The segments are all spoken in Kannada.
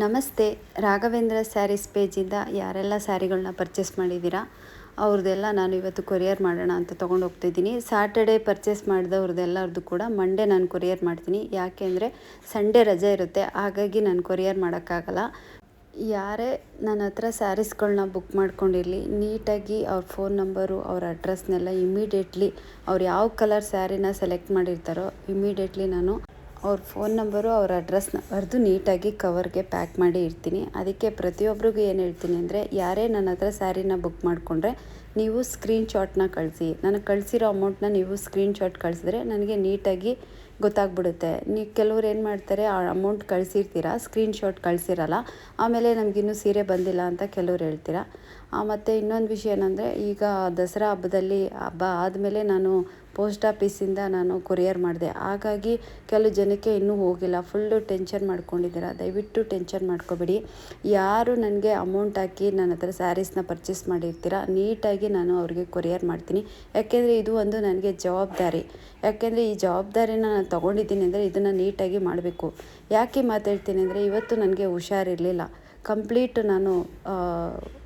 ನಮಸ್ತೆ. ರಾಘವೇಂದ್ರ ಸ್ಯಾರೀಸ್ ಪೇಜಿಂದ ಯಾರೆಲ್ಲ ಸ್ಯಾರಿಗಳನ್ನ ಪರ್ಚೇಸ್ ಮಾಡಿದ್ದೀರಾ ಅವ್ರದ್ದೆಲ್ಲ ನಾನು ಇವತ್ತು ಕೊರಿಯರ್ ಮಾಡೋಣ ಅಂತ ತೊಗೊಂಡು ಹೋಗ್ತಿದ್ದೀನಿ. ಸಾಟರ್ಡೇ ಪರ್ಚೇಸ್ ಮಾಡಿದವ್ರದ್ದೆಲ್ಲರದ್ದು ಕೂಡ ಮಂಡೇ ನಾನು ಕೊರಿಯರ್ ಮಾಡ್ತೀನಿ. ಯಾಕೆ ಅಂದರೆ ಸಂಡೇ ರಜೆ ಇರುತ್ತೆ, ಹಾಗಾಗಿ ನಾನು ಕೊರಿಯರ್ ಮಾಡೋಕ್ಕಾಗಲ್ಲ. ಯಾರೇ ನನ್ನ ಹತ್ರ ಸ್ಯಾರೀಸ್ಗಳನ್ನ ಬುಕ್ ಮಾಡ್ಕೊಂಡಿರಲಿ, ನೀಟಾಗಿ ಅವ್ರ ಫೋನ್ ನಂಬರು, ಅವ್ರ ಅಡ್ರೆಸ್ನೆಲ್ಲ ಇಮಿಡಿಯೇಟ್ಲಿ ಅವ್ರು ಯಾವ ಕಲರ್ ಸ್ಯಾರಿನ ಸೆಲೆಕ್ಟ್ ಮಾಡಿರ್ತಾರೋ ಇಮಿಡಿಯೇಟ್ಲಿ ನಾನು ಅವ್ರ ಫೋನ್ ನಂಬರು, ಅವ್ರ ಅಡ್ರೆಸ್ನ ಬರೆದು ನೀಟಾಗಿ ಕವರ್ಗೆ ಪ್ಯಾಕ್ ಮಾಡಿ ಇರ್ತೀನಿ. ಅದಕ್ಕೆ ಪ್ರತಿಯೊಬ್ಬರಿಗೂ ಏನು ಹೇಳ್ತೀನಿ ಅಂದರೆ, ಯಾರೇ ನನ್ನ ಹತ್ರ ಸ್ಯಾರಿನ ಬುಕ್ ಮಾಡಿಕೊಂಡ್ರೆ ನೀವು ಸ್ಕ್ರೀನ್ಶಾಟ್ನ ಕಳಿಸಿ. ನನಗೆ ಕಳಿಸಿರೋ ಅಮೌಂಟ್ನ ನೀವು ಸ್ಕ್ರೀನ್ಶಾಟ್ ಕಳಿಸಿದ್ರೆ ನನಗೆ ನೀಟಾಗಿ ಗೊತ್ತಾಗ್ಬಿಡುತ್ತೆ. ನೀವು ಕೆಲವ್ರು ಏನು ಮಾಡ್ತಾರೆ, ಆ ಅಮೌಂಟ್ ಕಳಿಸಿರ್ತೀರ, ಸ್ಕ್ರೀನ್ಶಾಟ್ ಕಳಿಸಿರಲ್ಲ, ಆಮೇಲೆ ನಮಗಿನ್ನೂ ಸೀರೆ ಬಂದಿಲ್ಲ ಅಂತ ಕೆಲವ್ರು ಹೇಳ್ತೀರ. ಮತ್ತು ಇನ್ನೊಂದು ವಿಷಯ ಏನಂದರೆ, ಈಗ ದಸರಾ ಹಬ್ಬ ಆದಮೇಲೆ ನಾನು ಪೋಸ್ಟ್ ಆಫೀಸಿಂದ ನಾನು ಕೊರಿಯರ್ ಮಾಡಿದೆ. ಹಾಗಾಗಿ ಕೆಲವು ಜನಕ್ಕೆ ಇನ್ನೂ ಹೋಗಿಲ್ಲ, ಫುಲ್ಲು ಟೆನ್ಷನ್ ಮಾಡ್ಕೊಂಡಿದ್ದೀರ. ದಯವಿಟ್ಟು ಟೆನ್ಷನ್ ಮಾಡ್ಕೋಬೇಡಿ. ಯಾರು ನನಗೆ ಅಮೌಂಟ್ ಹಾಕಿ ನನ್ನ ಹತ್ರ ಸ್ಯಾರೀಸ್ನ ಪರ್ಚೇಸ್ ಮಾಡಿರ್ತೀರ, ನೀಟಾಗಿ ನಾನು ಅವ್ರಿಗೆ ಕೊರಿಯರ್ ಮಾಡ್ತೀನಿ. ಯಾಕೆಂದರೆ ಇದು ಒಂದು ನನಗೆ ಜವಾಬ್ದಾರಿ. ಯಾಕೆಂದರೆ ಈ ಜವಾಬ್ದಾರಿನ ನಾನು ತೊಗೊಂಡಿದ್ದೀನಿ ಅಂದರೆ ಇದನ್ನು ನೀಟಾಗಿ ಮಾಡಬೇಕು. ಯಾಕೆ ಮಾತಾಡ್ತೀನಿ ಅಂದರೆ, ಇವತ್ತು ನನಗೆ ಹುಷಾರಿರಲಿಲ್ಲ, ಕಂಪ್ಲೀಟ್ ನಾನು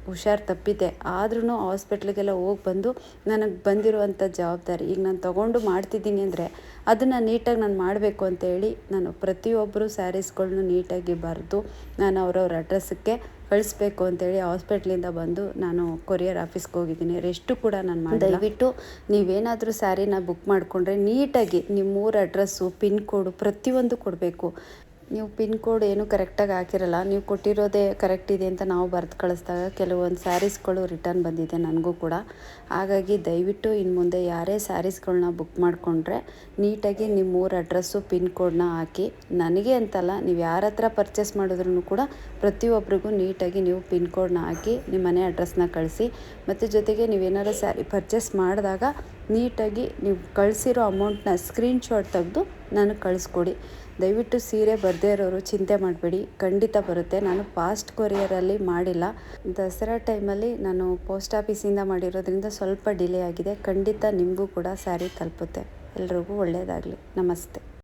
ಹುಷಾರು ತಪ್ಪಿದ್ದೆ. ಆದ್ರೂ ಹಾಸ್ಪಿಟ್ಲಿಗೆಲ್ಲ ಹೋಗಿ ಬಂದು ನನಗೆ ಬಂದಿರುವಂಥ ಜವಾಬ್ದಾರಿ ಈಗ ನಾನು ತೊಗೊಂಡು ಮಾಡ್ತಿದ್ದೀನಿ ಅಂದರೆ ಅದನ್ನು ನೀಟಾಗಿ ನಾನು ಮಾಡಬೇಕು ಅಂತೇಳಿ ನಾನು ಪ್ರತಿಯೊಬ್ಬರು ಸ್ಯಾರೀಸ್ಗಳ್ನು ನೀಟಾಗಿ ಬರೆದು ನಾನು ಅವ್ರವ್ರ ಅಡ್ರೆಸ್ಸಿಗೆ ಕಳಿಸ್ಬೇಕು ಅಂತೇಳಿ ಹಾಸ್ಪಿಟ್ಲಿಂದ ಬಂದು ನಾನು ಕೊರಿಯರ್ ಆಫೀಸ್ಗೆ ಹೋಗಿದ್ದೀನಿ. ರೆಸ್ಟು ಕೂಡ ನಾನು ಮಾಡಿ. ದಯವಿಟ್ಟು ನೀವೇನಾದರೂ ಸ್ಯಾರಿನ ಬುಕ್ ಮಾಡಿಕೊಂಡ್ರೆ ನೀಟಾಗಿ ನಿಮ್ಮೂರ ಅಡ್ರೆಸ್ಸು, ಪಿನ್ ಕೋಡು ಪ್ರತಿಯೊಂದು ಕೊಡಬೇಕು. ನೀವು ಪಿನ್ ಕೋಡ್ ಏನು ಕರೆಕ್ಟಾಗಿ ಹಾಕಿರಲ್ಲ, ನೀವು ಕೊಟ್ಟಿರೋದೇ ಕರೆಕ್ಟ್ ಇದೆ ಅಂತ ನಾವು ಬರೆದು ಕಳಿಸ್ದಾಗ ಕೆಲವೊಂದು ಸ್ಯಾರೀಸ್ಗಳು ರಿಟರ್ನ್ ಬಂದಿದೆ ನನಗೂ ಕೂಡ. ಹಾಗಾಗಿ ದಯವಿಟ್ಟು ಇನ್ನು ಮುಂದೆ ಯಾರೇ ಸ್ಯಾರೀಸ್ಗಳನ್ನ ಬುಕ್ ಮಾಡಿಕೊಂಡ್ರೆ ನೀಟಾಗಿ ನಿಮ್ಮೂರ ಅಡ್ರೆಸ್ಸು, ಪಿನ್ ಕೋಡನ್ನ ಹಾಕಿ. ನನಗೆ ಅಂತಲ್ಲ, ನೀವು ಯಾರ ಹತ್ರ ಪರ್ಚೇಸ್ ಮಾಡಿದ್ರೂ ಕೂಡ ಪ್ರತಿಯೊಬ್ಬರಿಗೂ ನೀಟಾಗಿ ನೀವು ಪಿನ್ ಕೋಡನ್ನ ಹಾಕಿ ನಿಮ್ಮ ಮನೆ ಅಡ್ರೆಸ್ನ ಕಳಿಸಿ. ಮತ್ತು ಜೊತೆಗೆ ನೀವೇನಾದ್ರು ಸ್ಯಾರಿ ಪರ್ಚೇಸ್ ಮಾಡಿದಾಗ ನೀಟಾಗಿ ನೀವು ಕಳಿಸಿರೋ ಅಮೌಂಟ್ನ ಸ್ಕ್ರೀನ್ಶಾಟ್ ತೆಗೆದು ನನಗೆ ಕಳಿಸ್ಕೊಡಿ. ದಯವಿಟ್ಟು ಸೀರೆ ಬರದೇ ಇರೋರು ಚಿಂತೆ ಮಾಡಬೇಡಿ, ಖಂಡಿತ ಬರುತ್ತೆ. ನಾನು ಫಾಸ್ಟ್ ಕೊರಿಯರಲ್ಲಿ ಮಾಡಿಲ್ಲ. ದಸರಾ ಟೈಮಲ್ಲಿ ನಾನು ಪೋಸ್ಟ್ ಆಫೀಸಿಂದ ಮಾಡಿರೋದ್ರಿಂದ ಸ್ವಲ್ಪ ಡಿಲೇ ಆಗಿದೆ. ಖಂಡಿತ ನಿಮಗೂ ಕೂಡ ಸ್ಯಾರಿ ತಲುಪುತ್ತೆ. ಎಲ್ರಿಗೂ ಒಳ್ಳೆಯದಾಗಲಿ. ನಮಸ್ತೆ.